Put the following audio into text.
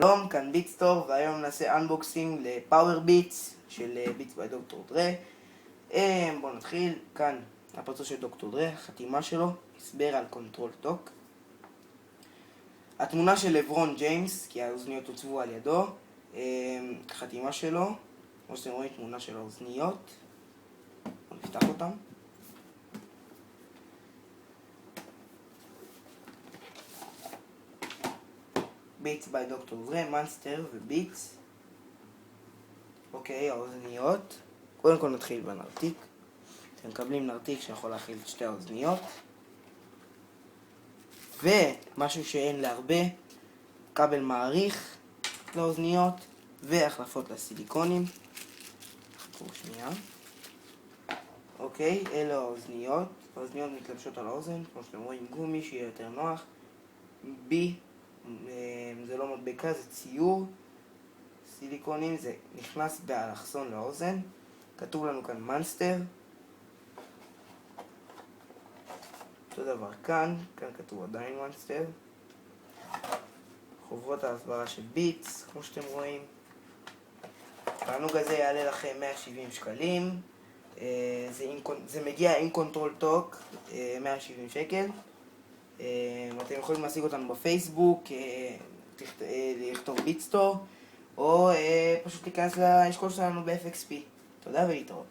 שלום, כאן ביטסטור, והיום נעשה אנבוקסינג לפאוור ביטס של ביטס ביי דוקטור דרה. בואו נתחיל. כאן הפרצוף של דוקטור דרה, החתימה שלו, הסבר על קונטרול טוק. התמונה של לברון ג'יימס, כי האוזניות הוצבו על ידו. החתימה שלו, כמו שאתם רואים, תמונה של האוזניות. בואו נפתח אותם. ביטס ביי דוקטור דרה, מאנסטר וביטס. אוקיי, האוזניות. קודם כל נתחיל בנרתיק. אתם מקבלים נרתיק שיכול להכיל את שתי האוזניות. ומשהו שאין להרבה, כבל מעריך לאוזניות והחלפות לסיליקונים. חכו שנייה. אוקיי, אלו האוזניות. האוזניות מתלבשות על האוזן, כמו שאתם רואים, גומי שיהיה יותר נוח. בי, זה לא מדבקה, זה ציור. סיליקונים, זה נכנס באלכסון לאוזן. כתוב לנו כאן מאנסטר. אותו דבר כאן כתוב עדיין מאנסטר. חוברות ההסברה של ביטס, כמו שאתם רואים. התענוג הזה יעלה לכם 170 שקלים. זה מגיע עם קונטרול טוק, 170 שקל. אתם יכולים להשיג אותנו בפייסבוק, לכתוב ביטסטור, או פשוט להיכנס לאשכול שלנו ב-FXP. תודה ולהתראות.